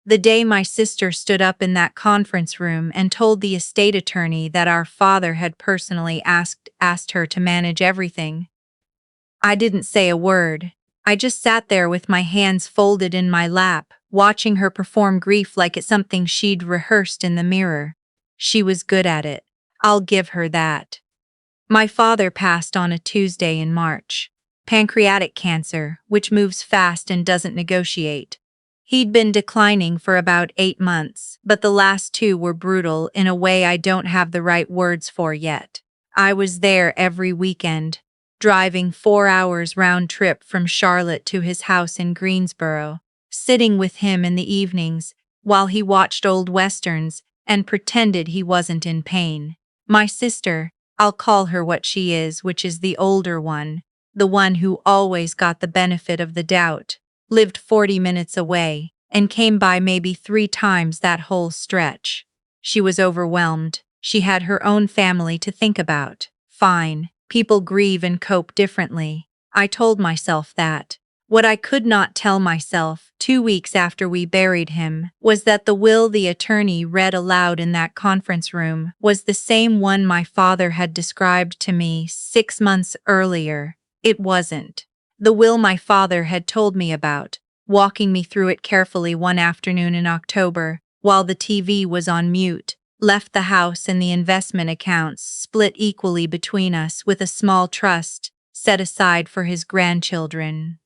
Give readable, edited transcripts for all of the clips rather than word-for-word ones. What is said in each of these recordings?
The day my sister stood up in that conference room and told the estate attorney that our father had personally asked her to manage everything. I didn't say a word. I just sat there with my hands folded in my lap, watching her perform grief like it's something she'd rehearsed in the mirror. She was good at it. I'll give her that. My father passed on a Tuesday in March. Pancreatic cancer, which moves fast and doesn't negotiate. He'd been declining for about 8 months, but the last 2 were brutal in a way I don't have the right words for yet. I was there every weekend, driving 4 hours round trip from Charlotte to his house in Greensboro, sitting with him in the evenings while he watched old westerns and pretended he wasn't in pain. My sister, I'll call her what she is, which is the older one, the one who always got the benefit of the doubt, lived 40 minutes away and came by maybe 3 times that whole stretch. She was overwhelmed. She had her own family to think about. Fine, people grieve and cope differently. I told myself that. What I could not tell myself, 2 weeks after we buried him, was that the will the attorney read aloud in that conference room was the same one my father had described to me 6 months earlier. It wasn't. The will my father had told me about, walking me through it carefully one afternoon in October, while the TV was on mute, left the house and the investment accounts split equally between us with a small trust set aside for his grandchildren.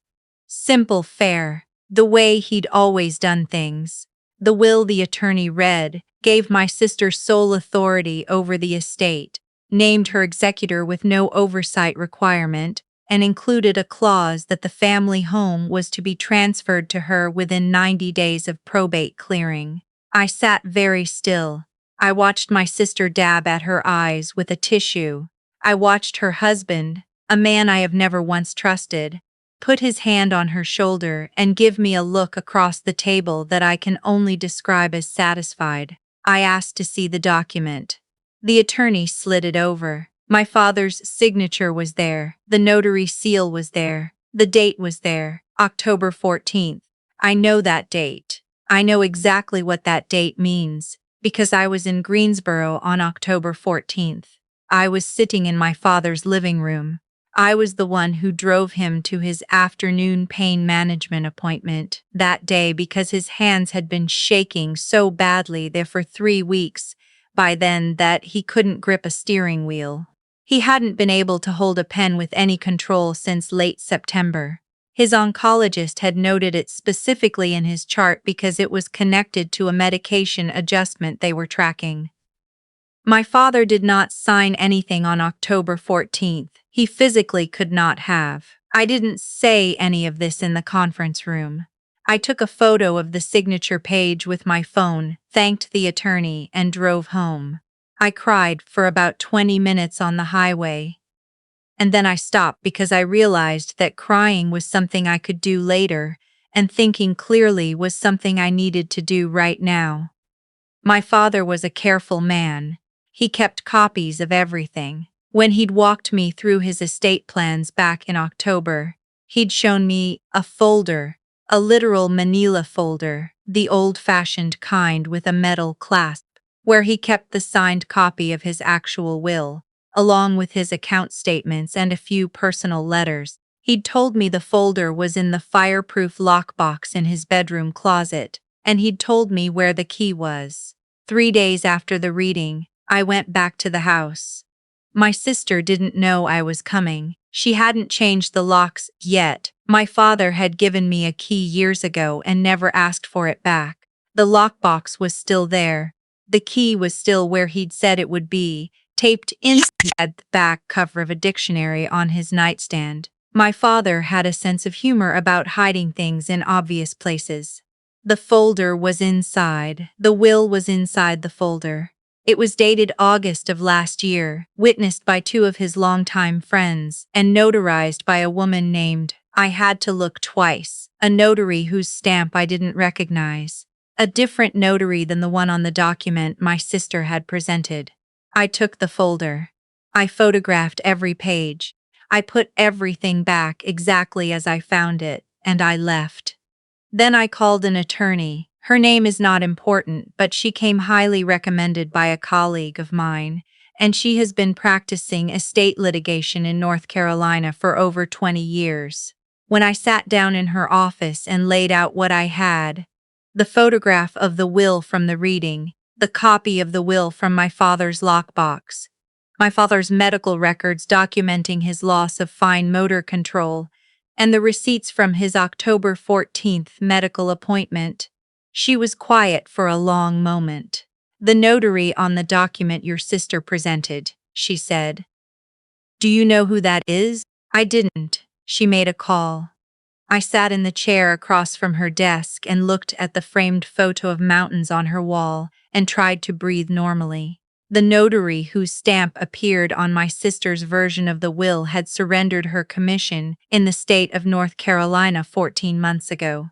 Simple fare, the way he'd always done things. The will the attorney read gave my sister sole authority over the estate, named her executor with no oversight requirement, and included a clause that the family home was to be transferred to her within 90 days of probate clearing. I sat very still. I watched my sister dab at her eyes with a tissue. I watched her husband, a man I have never once trusted, put his hand on her shoulder and give me a look across the table that I can only describe as satisfied. I asked to see the document. The attorney slid it over. My father's signature was there, the notary seal was there, the date was there, October 14th. I know that date. I know exactly what that date means, because I was in Greensboro on October 14th. I was sitting in my father's living room. I was the one who drove him to his afternoon pain management appointment that day because his hands had been shaking so badly there for 3 weeks by then that he couldn't grip a steering wheel. He hadn't been able to hold a pen with any control since late September. His oncologist had noted it specifically in his chart because it was connected to a medication adjustment they were tracking. My father did not sign anything on October 14th. He physically could not have. I didn't say any of this in the conference room. I took a photo of the signature page with my phone, thanked the attorney, and drove home. I cried for about 20 minutes on the highway. And then I stopped because I realized that crying was something I could do later, and thinking clearly was something I needed to do right now. My father was a careful man. He kept copies of everything. When he'd walked me through his estate plans back in October, he'd shown me a folder, a literal manila folder, the old-fashioned kind with a metal clasp, where he kept the signed copy of his actual will, along with his account statements and a few personal letters. He'd told me the folder was in the fireproof lockbox in his bedroom closet, and he'd told me where the key was. 3 days after the reading, I went back to the house. My sister didn't know I was coming. She hadn't changed the locks yet. My father had given me a key years ago and never asked for it back. The lockbox was still there. The key was still where he'd said it would be, taped inside the back cover of a dictionary on his nightstand. My father had a sense of humor about hiding things in obvious places. The folder was inside. The will was inside the folder. It was dated August of last year, witnessed by 2 of his longtime friends, and notarized by a woman named, I had to look twice, a notary whose stamp I didn't recognize. A different notary than the one on the document my sister had presented. I took the folder. I photographed every page. I put everything back exactly as I found it, and I left. Then I called an attorney. Her name is not important, but she came highly recommended by a colleague of mine, and she has been practicing estate litigation in North Carolina for over 20 years. When I sat down in her office and laid out what I had, the photograph of the will from the reading, the copy of the will from my father's lockbox, my father's medical records documenting his loss of fine motor control, and the receipts from his October 14th medical appointment, she was quiet for a long moment. "The notary on the document your sister presented," she said. "Do you know who that is?" I didn't. She made a call. I sat in the chair across from her desk and looked at the framed photo of mountains on her wall and tried to breathe normally. The notary whose stamp appeared on my sister's version of the will had surrendered her commission in the state of North Carolina 14 months ago.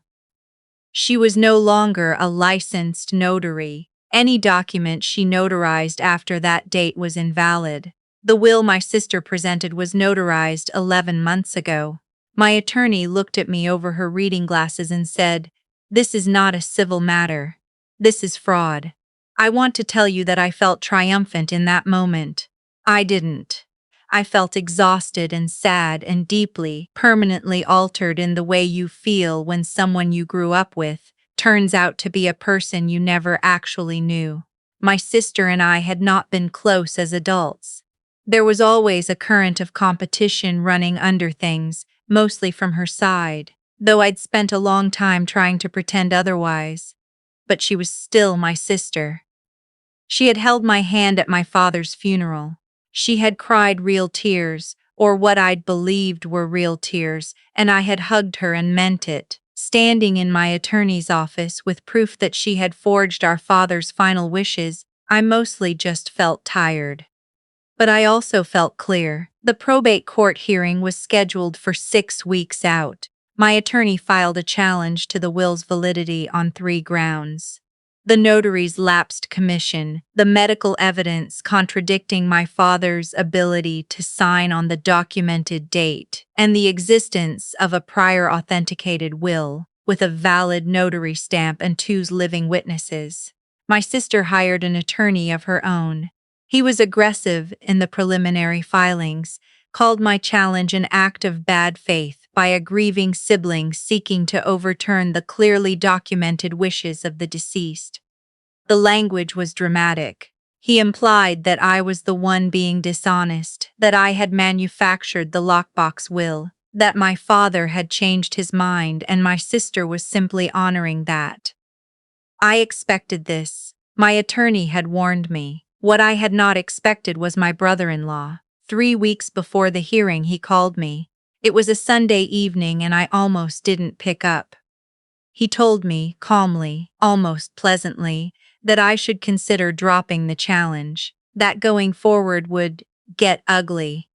She was no longer a licensed notary. Any document she notarized after that date was invalid. The will my sister presented was notarized 11 months ago. My attorney looked at me over her reading glasses and said, "This is not a civil matter. This is fraud." I want to tell you that I felt triumphant in that moment. I didn't. I felt exhausted and sad and deeply, permanently altered in the way you feel when someone you grew up with turns out to be a person you never actually knew. My sister and I had not been close as adults. There was always a current of competition running under things, mostly from her side, though I'd spent a long time trying to pretend otherwise. But she was still my sister. She had held my hand at my father's funeral. She had cried real tears, or what I'd believed were real tears, and I had hugged her and meant it. Standing in my attorney's office with proof that she had forged our father's final wishes, I mostly just felt tired. But I also felt clear. The probate court hearing was scheduled for 6 weeks out. My attorney filed a challenge to the will's validity on 3 grounds: the notary's lapsed commission, the medical evidence contradicting my father's ability to sign on the documented date, and the existence of a prior authenticated will with a valid notary stamp and 2 living witnesses. My sister hired an attorney of her own. He was aggressive in the preliminary filings, called my challenge an act of bad faith by a grieving sibling seeking to overturn the clearly documented wishes of the deceased. The language was dramatic. He implied that I was the one being dishonest, that I had manufactured the lockbox will, that my father had changed his mind and my sister was simply honoring that. I expected this. My attorney had warned me. What I had not expected was my brother-in-law. 3 weeks before the hearing, he called me. It was a Sunday evening and I almost didn't pick up. He told me, calmly, almost pleasantly, that I should consider dropping the challenge, that going forward would get ugly,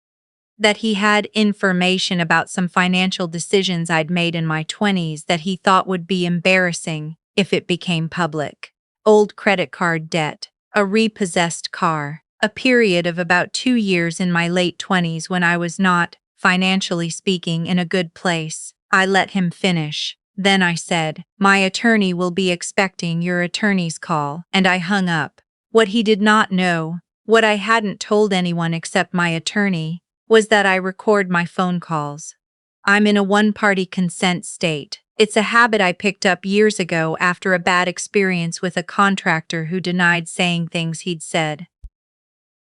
that he had information about some financial decisions I'd made in my 20s that he thought would be embarrassing if it became public. Old credit card debt, a repossessed car, a period of about 2 years in my late 20s when I was not, financially speaking, in a good place. I let him finish. Then I said, "My attorney will be expecting your attorney's call," and I hung up. What he did not know, what I hadn't told anyone except my attorney, was that I record my phone calls. I'm in a one-party consent state. It's a habit I picked up years ago after a bad experience with a contractor who denied saying things he'd said.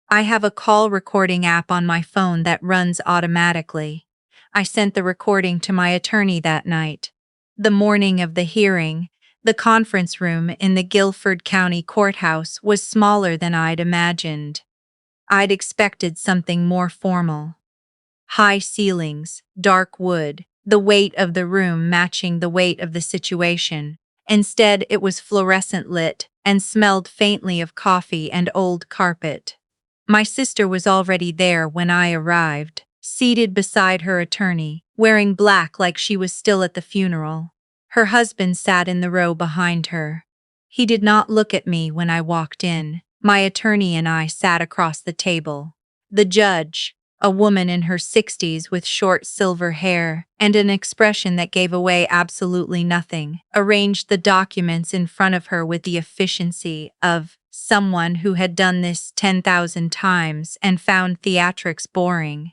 I have a call recording app on my phone that runs automatically. I sent the recording to my attorney that night. The morning of the hearing, the conference room in the Guilford County Courthouse was smaller than I'd imagined. I'd expected something more formal. High ceilings, dark wood, the weight of the room matching the weight of the situation. Instead, it was fluorescent lit and smelled faintly of coffee and old carpet. My sister was already there when I arrived, seated beside her attorney, wearing black like she was still at the funeral. Her husband sat in the row behind her. He did not look at me when I walked in. My attorney and I sat across the table. The judge, a woman in her 60s with short silver hair and an expression that gave away absolutely nothing, arranged the documents in front of her with the efficiency of someone who had done this 10,000 times and found theatrics boring.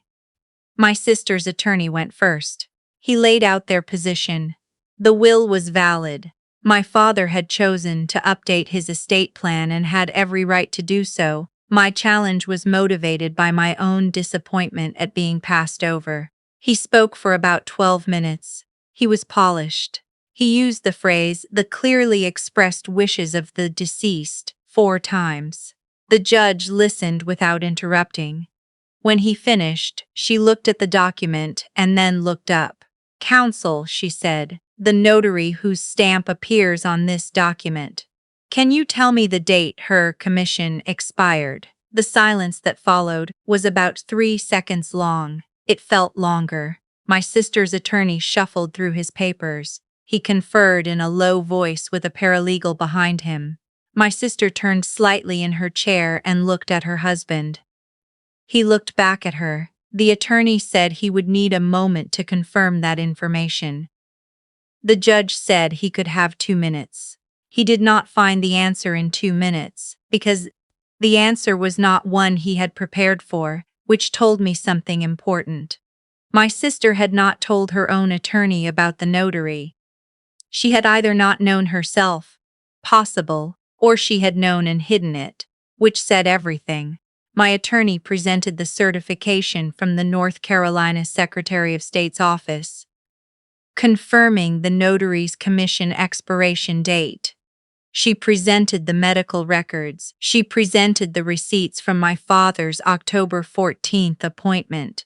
My sister's attorney went first. He laid out their position. The will was valid. My father had chosen to update his estate plan and had every right to do so. My challenge was motivated by my own disappointment at being passed over. He spoke for about 12 minutes. He was polished. He used the phrase, "the clearly expressed wishes of the deceased," 4 times. The judge listened without interrupting. When he finished, she looked at the document and then looked up. "Counsel," she said, "the notary whose stamp appears on this document. Can you tell me the date her commission expired?" The silence that followed was about 3 seconds long. It felt longer. My sister's attorney shuffled through his papers. He conferred in a low voice with a paralegal behind him. My sister turned slightly in her chair and looked at her husband. He looked back at her. The attorney said he would need a moment to confirm that information. The judge said he could have 2 minutes. He did not find the answer in 2 minutes, because the answer was not one he had prepared for, which told me something important. My sister had not told her own attorney about the notary. She had either not known herself, possible, or she had known and hidden it, which said everything. My attorney presented the certification from the North Carolina Secretary of State's office, confirming the notary's commission expiration date. She presented the medical records. She presented the receipts from my father's October 14th appointment,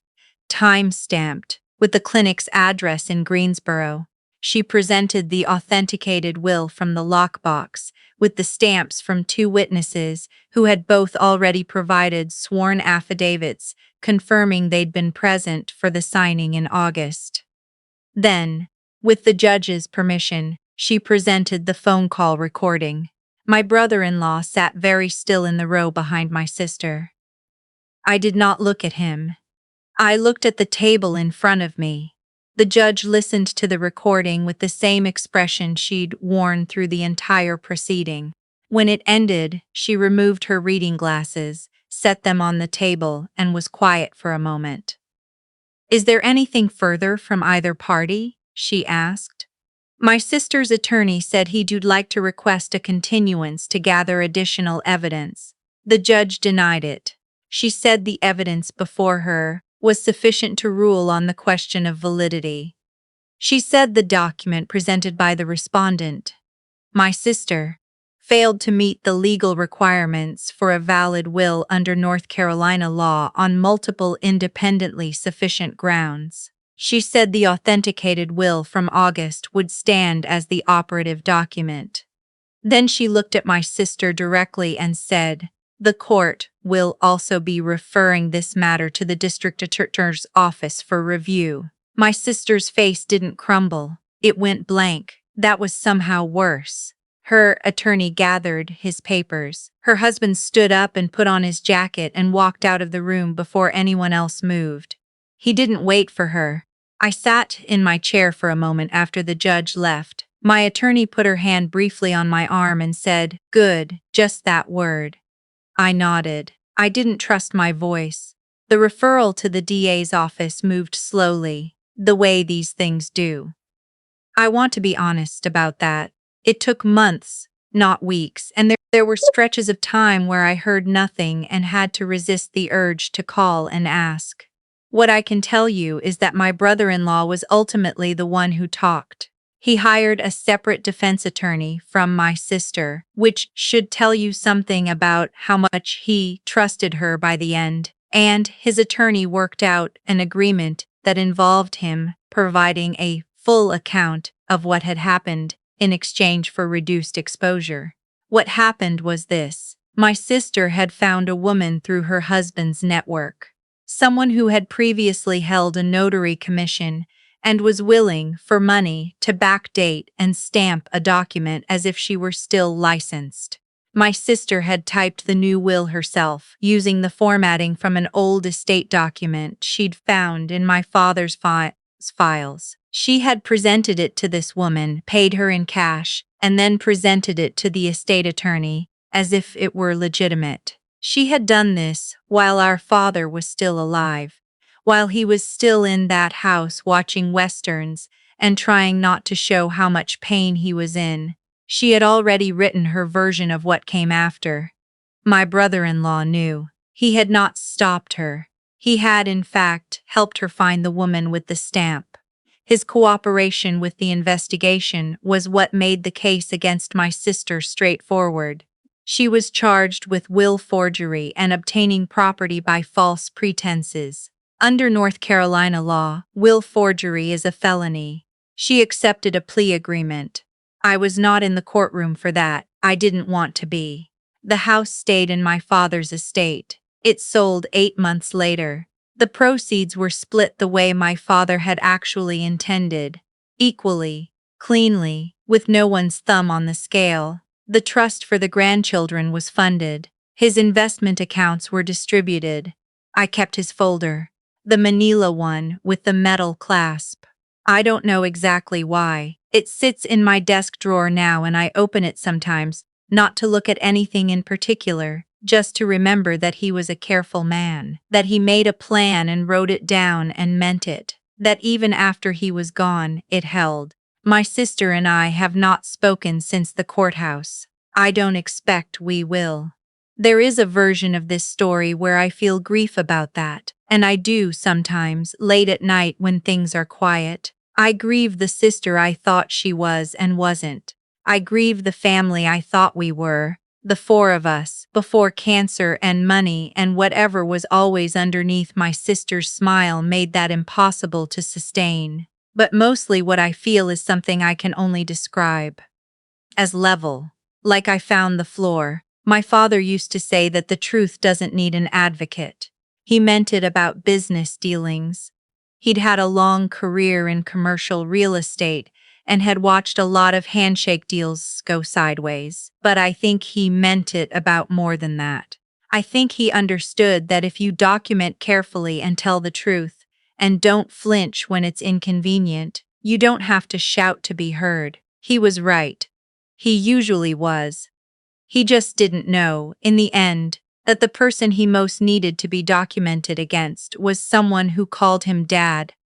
time-stamped, with the clinic's address in Greensboro. She presented the authenticated will from the lockbox, with the stamps from 2 witnesses who had both already provided sworn affidavits confirming they'd been present for the signing in August. Then, with the judge's permission, she presented the phone call recording. My brother-in-law sat very still in the row behind my sister. I did not look at him. I looked at the table in front of me. The judge listened to the recording with the same expression she'd worn through the entire proceeding. When it ended, she removed her reading glasses, set them on the table, and was quiet for a moment. "Is there anything further from either party?" she asked. My sister's attorney said he'd like to request a continuance to gather additional evidence. The judge denied it. She said the evidence before her was sufficient to rule on the question of validity. She said the document presented by the respondent, my sister, failed to meet the legal requirements for a valid will under North Carolina law on multiple independently sufficient grounds. She said the authenticated will from August would stand as the operative document. Then she looked at my sister directly and said, "The court will also be referring this matter to the district attorney's office for review." My sister's face didn't crumble. It went blank. That was somehow worse. Her attorney gathered his papers. Her husband stood up and put on his jacket and walked out of the room before anyone else moved. He didn't wait for her. I sat in my chair for a moment after the judge left. My attorney put her hand briefly on my arm and said, "Good, just that word." I nodded. I didn't trust my voice. The referral to the DA's office moved slowly, the way these things do. I want to be honest about that. It took months, not weeks, and there were stretches of time where I heard nothing and had to resist the urge to call and ask. What I can tell you is that my brother-in-law was ultimately the one who talked. He hired a separate defense attorney from my sister, which should tell you something about how much he trusted her by the end, and his attorney worked out an agreement that involved him providing a full account of what had happened in exchange for reduced exposure. What happened was this. My sister had found a woman through her husband's network, someone who had previously held a notary commission and was willing, for money, to backdate and stamp a document as if she were still licensed. My sister had typed the new will herself, using the formatting from an old estate document she'd found in my father's files. She had presented it to this woman, paid her in cash, and then presented it to the estate attorney as if it were legitimate. She had done this while our father was still alive, while he was still in that house watching westerns and trying not to show how much pain he was in. She had already written her version of what came after. My brother-in-law knew. He had not stopped her. He had, in fact, helped her find the woman with the stamp. His cooperation with the investigation was what made the case against my sister straightforward. She was charged with will forgery and obtaining property by false pretenses. Under North Carolina law, will forgery is a felony. She accepted a plea agreement. I was not in the courtroom for that. I didn't want to be. The house stayed in my father's estate. It sold 8 months later. The proceeds were split the way my father had actually intended, equally, cleanly, with no one's thumb on the scale. The trust for the grandchildren was funded. His investment accounts were distributed. I kept his folder, the manila one with the metal clasp. I don't know exactly why. It sits in my desk drawer now and I open it sometimes, not to look at anything in particular, just to remember that he was a careful man, that he made a plan and wrote it down and meant it, that even after he was gone, it held. My sister and I have not spoken since the courthouse. I don't expect we will. There is a version of this story where I feel grief about that, and I do sometimes, late at night when things are quiet. I grieve the sister I thought she was and wasn't. I grieve the family I thought we were, the four of us, before cancer and money and whatever was always underneath my sister's smile made that impossible to sustain. But mostly what I feel is something I can only describe as level. Like I found the floor. My father used to say that the truth doesn't need an advocate. He meant it about business dealings. He'd had a long career in commercial real estate and had watched a lot of handshake deals go sideways. But I think he meant it about more than that. I think he understood that if you document carefully and tell the truth, and don't flinch when it's inconvenient, you don't have to shout to be heard. He was right. He usually was. He just didn't know, in the end, that the person he most needed to be documented against was someone who called him Dad,